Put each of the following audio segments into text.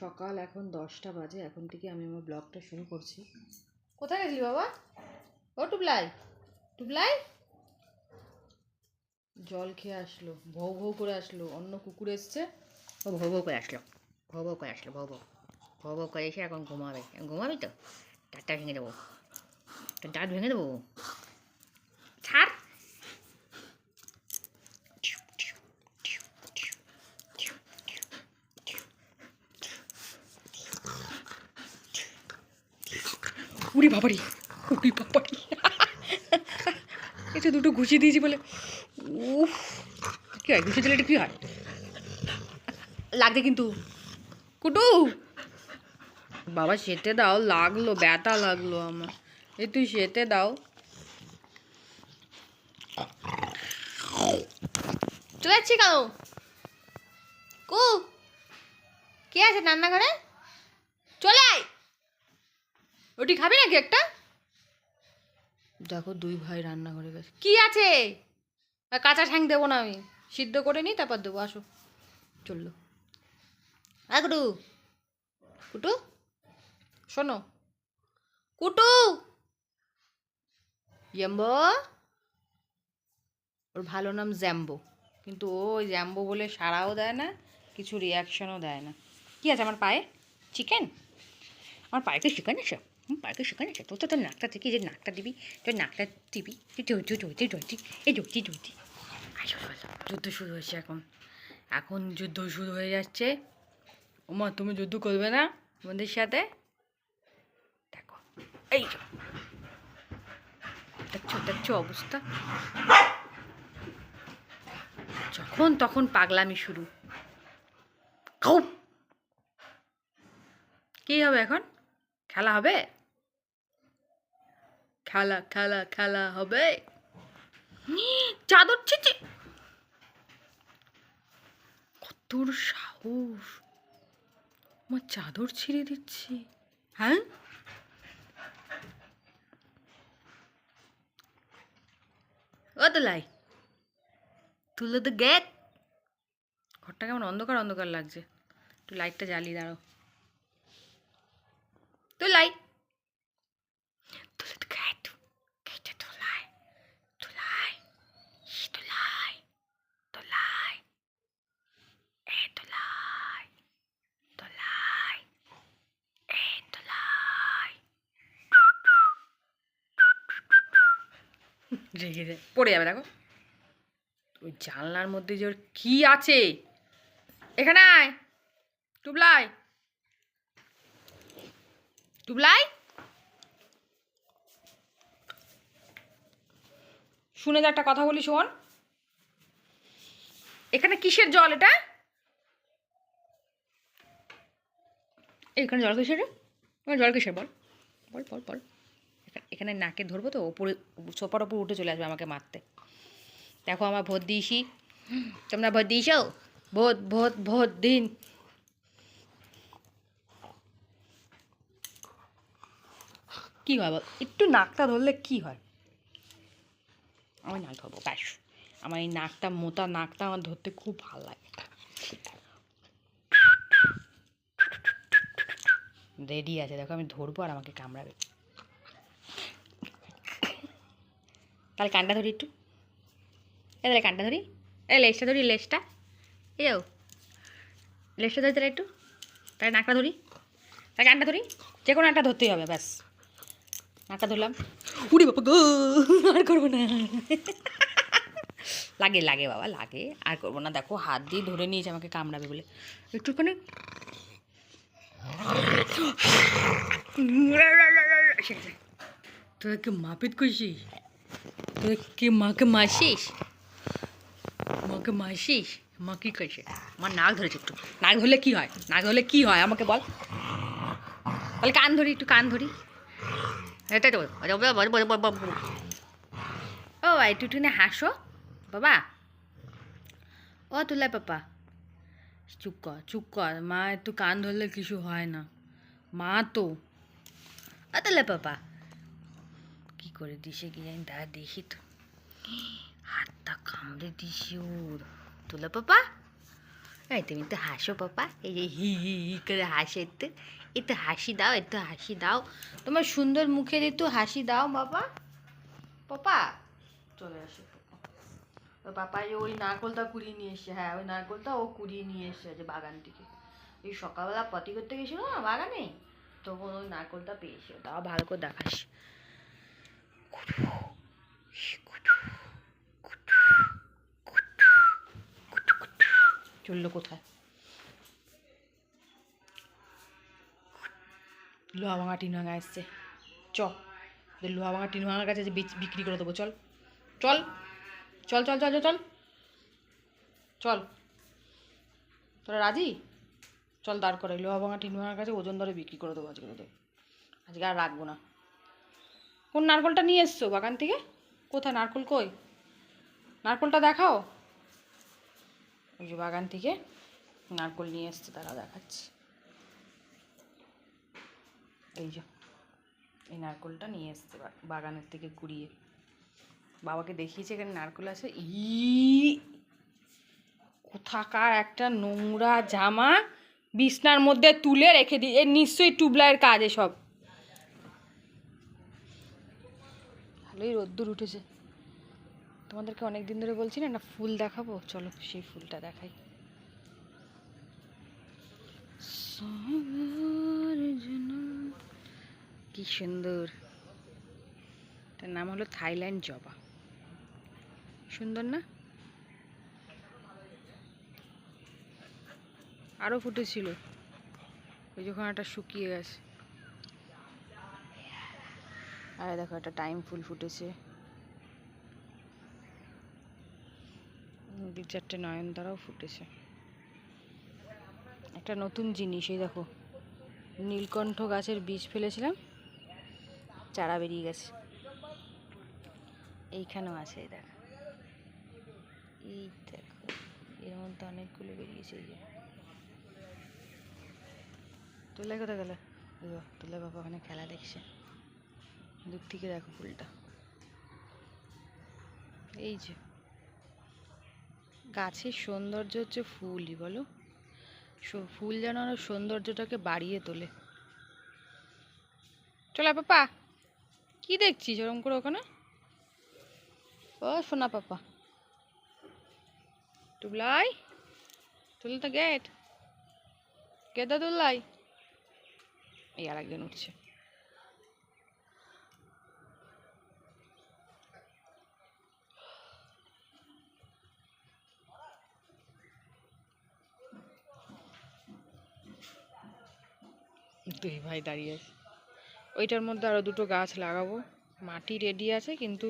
সকাল এখন 10টা বাজে। এখন থেকে আমি আমার ব্লগটা শুরু করছি। কোথায় গেছিলি বাবা? ও টুবলাই, টুবলাই জল খেয়ে আসলো, ভৌ ভৌ করে আসলো। অন্য কুকুর এসছে, ও ভৌ ভৌ করে আসলো, ভৌ ভৌ করে আসলো, ভৌ ভৌ ভৌ ভৌ করে এসে এখন ঘুমাবে। ঘুমাবি তো? দাঁতটা ভেঙে দেবো, তোর দাঁত ভেঙে দেবো। ছাড়। উড়ি বাবারি, উড়ি বাবারি, এটা দুটো ঘুষি দিয়েছি বলে। উফ, কী হয় ঘুষি দিলে এটা কী হয়? লাগছে কিন্তু। কুটু বাবা সেতে দাও, লাগলো, ব্যথা লাগলো আমার। এই তুই সেতে দাও। চলে যাচ্ছি কেন? কু কে আছে রান্নাঘরে? চলে আয়। রুটি খাবি নাকি একটা? দেখো দুই ভাই রান্নাঘরে গেছে। কি আছে? কাঁচা ঠ্যাং দেবো না আমি, সিদ্ধ করে নিই তারপর দেবো। আসো, চললো। কুটু, কুটু শোনো, কুটু জ্যাম্বো, ওর ভালো নাম জ্যাম্বো, কিন্তু ও ওই জ্যাম্বো বলে সাড়াও দেয় না, কিছু রিয়াকশনও দেয় না। কি আছে আমার পায়ে? চিকেন? আমার পায়ে কি চিকেন আছে? পায়ে কি চিকেন আছে? তোর নাকটা থেকে যে নাকটা দিবি, তোর নাকটা দিবি, এই জড়তি। যুদ্ধ শুরু হয়েছে এখন, এখন যুদ্ধ শুরু হয়ে যাচ্ছে। ওমা তুমি যুদ্ধ করবে না আমাদের সাথে? দেখো, এই দেখছো অবস্থা। যখন তখন পাগলামি শুরু। কি হবে এখন? খেলা হবে? খেলা খেলা খেলা হবে। চাদর ছিঁচে, কতর সাহস! আমার চাদর ছিঁড়ে দিচ্ছি, হ্যাঁ? ও তো লাই, তুলো তো গেট। ঘরটা কেমন অন্ধকার অন্ধকার লাগছে, একটু লাইটটা জ্বালিয়ে দাঁড়াও। তুই লাই, তুলো তো গেট, গেটে তোলাই, তোলাই, তোলাই, তোলাই, এ তোলাই, তোলাই, এ তোলাই। রেগে যায়, পড়ে যাবে। দেখো ওই জানলার মধ্যে যে ওর কি আছে। এখানে আয় টুবলাই, টুবলাই শুনে যা, একটা কথা বলি শোন। এখানে কিসের জল এটা? এখানে জল কিসের? জল কিসের বল, বল বল বল। এখানে নাকে ধরবো তো, ওপরে সোফার ওপর উঠে চলে আসবে আমাকে মারতে। দেখো আমার ভোট দিয়েছি, তোমরা ভোট দিয়েছ? ভোট ভোট ভোট দিন। কি হয় বল, একটু নাকটা ধরলে কি হয়? আমি নাক ধরবো ব্যাস। আমার এই নাকটা, মোটা নাকটা আমার ধরতে খুব ভালো লাগে। রেডি আছে দেখো, আমি ধরবো আর আমাকে কামড়াবে। তাহলে কানটা ধরি একটু, তাহলে কানটা ধরি, এই লেজটা ধরি, লেজটা, এই যাও, লেজটা ধরি তাহলে একটু, তাহলে নাকটা ধরি, তাহলে কানটা ধরি, যে কোনো একটা ধরতেই হবে ব্যাস। নাকটা ধরলাম, উড়ি বাবা গো, আর করবো না। লাগে লাগে বাবা লাগে, আর করবো না। দেখো হাত দিয়ে ধরে নিয়েছে আমাকে কামড়াবে বলে, একটুখানি। তোরা কি মাপিত করছিস? তোরা কি মাকে মাসিস? মাকে মাসিস? মা কী করছে? আমার নাক ধরেছে একটু। নাক ধরলে কী হয়? নাক ধরলে কী হয় আমাকে বল। বলে কান ধরি, একটু কান ধরি। এটাই তো। ও একটু একটুখানি হাসো বাবা। ও তুলাই পাপা, চুপ কর। মা একটু কান ধরলে কিছু হয় না, মা তো। তাহলে পাপা কি করে দিছে কি জানি, দাঁড়া দেখি তো। হাতটা কামড়ে দিছি ওর। তুলে পাপা, এই তুমি তো হাসো পাপা, এই যে হি হি হি করে হাসে, একটু হাসি দাও, একটু হাসি দাও, তোমার সুন্দর মুখের একটু হাসি দাও বাবা। পাপা চলে আসে তো পাপা ওই নারকোলটা কুড়িয়ে নিয়ে এসছে। হ্যাঁ ওই নারকোলটা ও কুড়িয়ে নিয়ে এসছে যে বাগান থেকে। এই সকালবেলা পটি করতে গেছিল না বাগানে, তখন ওই নারকোলটা পেয়েছে। তাও ভালো করে দেখাস। চললো কোথায়? লোহা ভাঙা টিন ভাঙা এসছে। চ লোহা ভাঙা টিন ভাঙার কাছে যে বিক্রি করে দেবো। চল চল চল চল চল চল চল, তোরা রাজি? চল দাঁড় করে লোহা ভাঙা টিন ভাঙার কাছে ওজন ধরে বিক্রি করে দেবো আজকে তোদের। আজকে আর রাখবো না। কোন নারকোলটা নিয়ে এসছো বাগান থেকে? কোথায় নারকোল? কই নারকোলটা দেখাও। ওই যে বাগান থেকে নারকোল নিয়ে এসছে, তারা দেখাচ্ছে। এই যে এই নারকোলটা নিয়ে এসছে বাগানের থেকে কুড়িয়ে, বাবাকে দেখিয়েছে এখানে নারকোল আছে। কোথাকার একটা নোংরা জামা বিছনার মধ্যে তুলে রেখে দিই, এর নিশ্চয়ই টুবলাইয়ের কাজ এসব। ভালোই রোদ্দুর উঠেছে। তোমাদেরকে অনেক দিন ধরে বলছি না একটা ফুল দেখাবো, চলো সেই ফুলটা দেখাই। কি সুন্দর, তার নাম হলো থাইল্যান্ড জবা। সুন্দর না? আরও ফুটেছিল, ওই যখন একটা শুকিয়ে গেছে। আর দেখো একটা টাইম ফুল ফুটেছে, 2-4টে নয়নতারাও ফুটেছে। একটা নতুন জিনিস, এই দেখো নীলকণ্ঠ গাছের বীজ ফেলেছিলাম, চারা বেরিয়ে গেছে। এইখানেও আছে, এই দেখো, এই দেখো এর মধ্যে অনেকগুলো বেরিয়েছে। এই যে তুলে কোথায় গেলে? তুলে বাবা ওখানে খেলা দেখছে, দূর থেকে দেখো ফুলটা। এই যে গাছের সৌন্দর্য হচ্ছে ফুলই, বলো? ফুল যেন আরো সৌন্দর্যটাকে বাড়িয়ে তোলে। চলে পাপা, কি দেখছিস ওরকম করে ওখানে? ও সোনা পাপা, টুবলাই তুলে তো গেট কেদা তুললাই। এই আর একজন উঠছে। দুই ভাই দাঁড়িয়ে আছে। ওইটার মধ্যে আরো দুটো গাছ লাগাবো, মাটি রেডি আছে, কিন্তু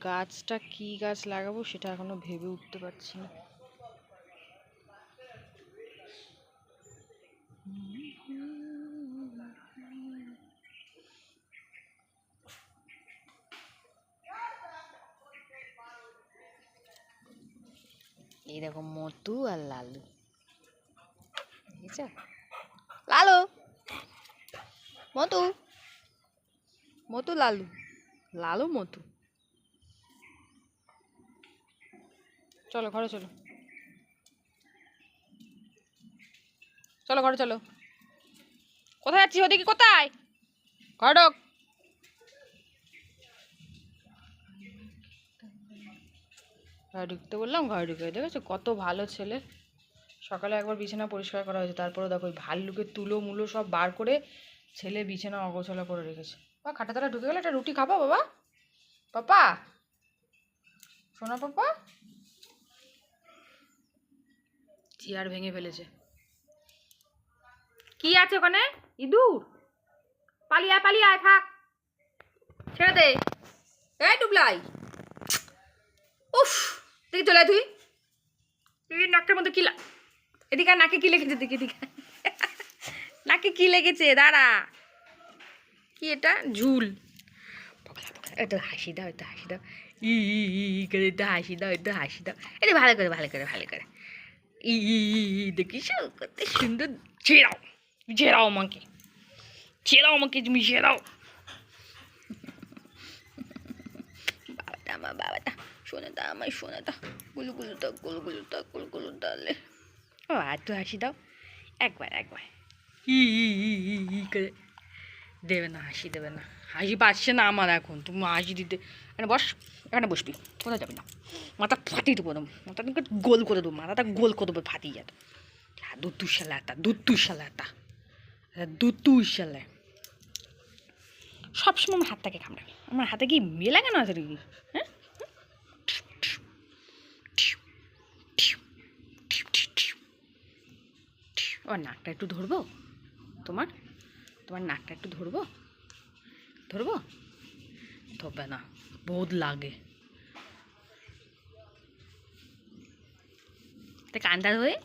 গাছটা কি গাছ লাগাবো সেটা এখনো ভেবে উঠতে পারছি না। এইরকম মতু আর লালু, বুঝছো? লালু মতু, মতু লালু, লালু মতু। চলো ঘরে চলো, চলো ঘরে চলো। কোথায় যাচ্ছিস? ওদিকে কোথায়? ঘরে ঢোক। ঘরে ঢুকতে বললাম, ঘরে ঢুকে দেখেছো কত ভালো ছেলে। সকালে একবার বিছানা পরিষ্কার করা হয়েছে, তারপরে দেখো ওই ভাল্লুকের তুলো মুলো সব বার করে ছেলে বিছানা অগোছালো করে রেখেছে। বা খাটা তারা ঢুকে গেলে একটা রুটি খাবো বাবা? পাপা শোনা পাপা, চেয়ার ভেঙে ফেলেছে। কি আছে ওখানে? ইঁদুর? পালিয়ে আয়, পালিয়ে আয়, থাক, ছেড়ে দে। এই টুবলাই, উফ, দেখি চলে তুই। তুই নাকের মধ্যে কি এদিকে নাকে কি লেগেছে? দেখি এদিকে নাকে কি লেগেছে, দাঁড়া। কি এটা? ঝুল। একটু হাসি দাও, একটু হাসি দাও, ই করে একটু হাসি দাও, একটু হাসি দাও। এটা ভালো করে, ভালো করে, ভালো করে। ই দেখিস কত সুন্দর। ছেড়াও, ছেড়াও আমাকে, ছেড়াও আমাকে, তুমি ছেড়াও। বাবাটা আমার, বাবাটা, সোনাটা আমার, সোনাটা, গুলু গুলুটা, গুলু গুলুটা, গুলু গুলুটা। ও একটু হাসি দাও, একবার একবার ই ই ই ই ই করে দেবে না, হাসি দেবে না, হাসি পাচ্ছে না আমার এখন, তুমি হাসি দিতে এখানে বস, এখানে বসবি, কোথাও যাবি না, মাথা ফাটিয়ে দেবো, মাথা গোল করে দেবো, মাথাটা গোল করে দেবো, ফাটিয়ে যেত দুধ শালাতা, দুধ শালাতা, দুধ শালা সবসময় আমার হাতটাকে কামড়াবে, আমার হাতে কি মেলা কেন আছে নাকি? হ্যাঁ, ও নাকটা একটু ধরবো, তোমার তোমার নাকটা একটু ধরবো, ধরবো, ধরবে না, বহুত লাগে, তা কান্দা হয়ে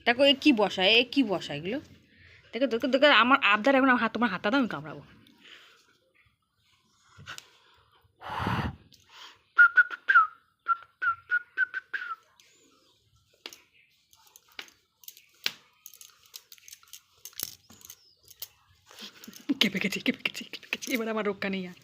দেখো এ কী বসায়, এ কী বসায় এগুলো, দেখো দেখো দেখো, আমার আবদার এখন আমার হাত, তোমার হাতটা দাও, আমি কামড়াবো। কেঁপে গেছি, কেঁপে গেছি, কেঁপে গেছি, এবার আমার রক্ষা নেই আর।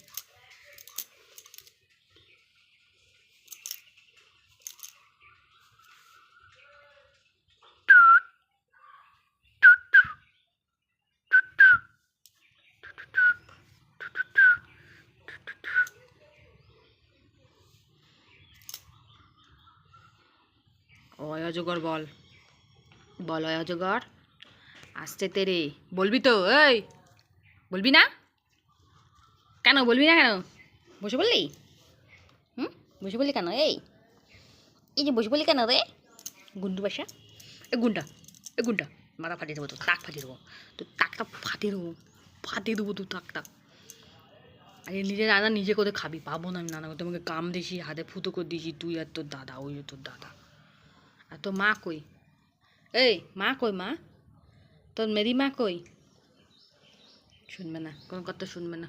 অয় অজগর বল, বল অয় অজগর, আসছে তেরে, বলবি তো, এই বলবি না কেন, বলবি না কেন, বসে বললি, হুম, বসে বললি কেন, এই যে বসে বললি কেন রে, গুন্ডু বাসা, গুন্ডা, গুন্ডা, মাথা ফাটিয়ে দেবো, তো তাক ফাটিয়ে দেবো, তো তাকটা ফাটিয়ে দেবো, ফাটিয়ে দেবো তো তাকটা, আরে নিজে রান্না নিজে করে খাবি, পাবো না আমি নানা করে, তোমাকে কাম দিয়েছি, হাতে ফুটো করে দিয়েছি, তুই আর তোর দাদা, ওই তোর দাদা, আর তোর মা কই, এই মা কই, মা তোর মেরি মা কই, শুনবে না, কোনো কথা শুনবে না,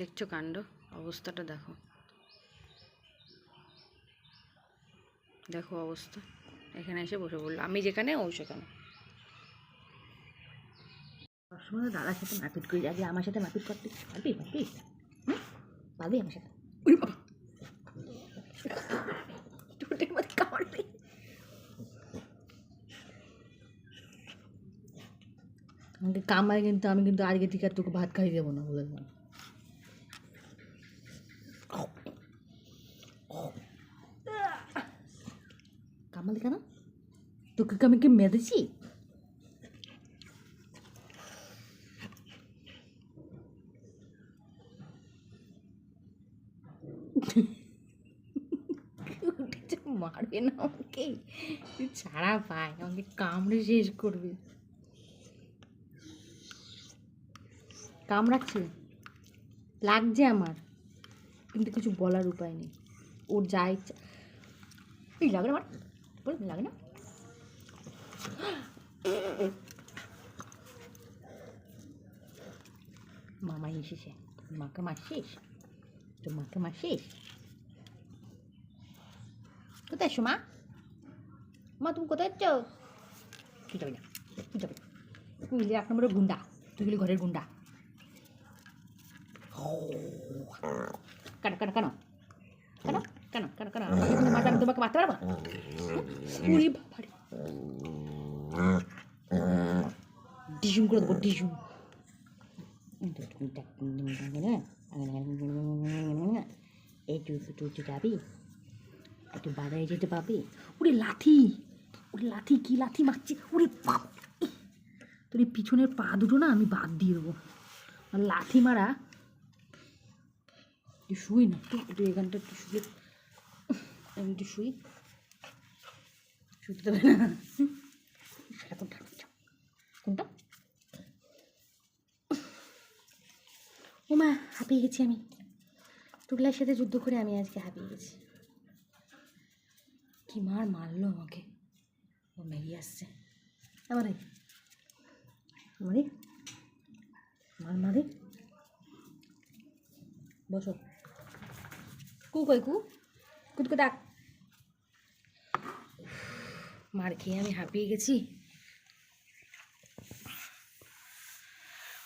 দেখছো কাণ্ড, অবস্থাটা দেখো, দেখো অবস্থা, এখানে এসে বসে পড়লো, আমি যেখানে ও সেখানে, সবসময় দাদার সাথে মারপিট করি, আগে আমার সাথে মারপিট করতে পারবি, পারবি, পারবি আমার সাথে, ঠোঁটের মধ্যে কামড়বি, আমাকে কামায় কিন্তু আমি কিন্তু আজকে থেকে আর তোকে ভাত খাই দেবো না, বলে দিলাম, কামালি কেন, তোকে আমি কি মেরেছি, মারবে না আমাকে, তুই ছাড়া পায় আমাকে কামড়ে শেষ করবে, কামড়াচ্ছে, লাগছে আমার, কিন্তু কিছু বলার উপায় নেই, ওর যা ইচ্ছা, এই লাগে না আমার, বল লাগে না, মামা এসেছে, মাকে মারছিস, তোর মাকে মারছিস, কোথায় এসো মা, মা তুমি কোথায় যাচ্ছ, তুই যাবি না, তুই যাবি না, তুই এক নম্বরের গুন্ডা, তুই গেলি ঘরের গুন্ডা, কেন কেন কেন কেন কেন কেন কেন আমাকে তুমি মারতে, আমি তোমাকে মারতে পারবো না, উড়ি বাবারে, ডিসুম করে দেবো, ডিসুম, একটু একটু যাবি, একটু বাজারে যেতে পাবি, ওরে লাথি, ওরে লাথি, কি লাথি মারছে, ওরে বাপ, তোর এই পিছনের পা দুটো না আমি বাদ দিয়ে দেবো, আর লাথি মারা, তুই শুই না, তুই এখানটা একটু শুয়ে, আমি একটু শুই, শুতে দেবে না, সেটা কোনটা, কোনটা, ও মা হাঁপিয়ে গেছি আমি, টুকলার সাথে যুদ্ধ করে আমি আজকে হাঁপিয়ে গেছি, কি মার মারলো আমাকে, ও মেরিয়ে আসছে, আমারে মারে, মার মারে, বসো, কু কই কু, কুটকে ডাক, মার খেয়ে আমি হাঁপিয়ে গেছি,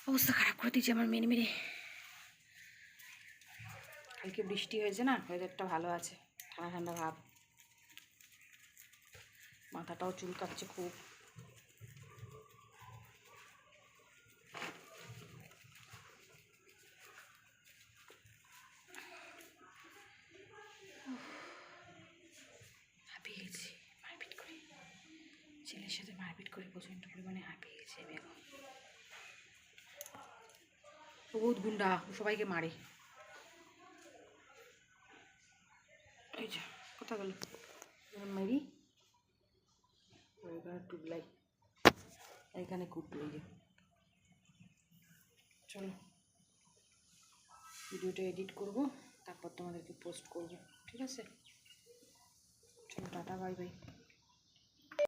অবস্থা খারাপ করে দিয়েছে আমার মেরে মেরে, কালকে বৃষ্টি হয়েছে না, ওয়েদারটা ভালো আছে, ঠান্ডা ঠান্ডা ভাব, মাথাটাও চুলকাচ্ছে খুব। হাঁপিয়ে গেছি মারপিট করে, ছেলের সাথে মারপিট করে প্রচণ্ড পরিমাণে হাঁপিয়ে গেছি আমি এখন। বহুত গুন্ডা, সবাইকে মারে। এই যা কোথা গেল মেরি, এখানে টুকলাই, এইখানে কুটলো। এই যে চলো ভিডিওটা এডিট করব, তারপর তোমাদেরকে পোস্ট করব, ঠিক আছে? চলো টাটা, বাই বাই।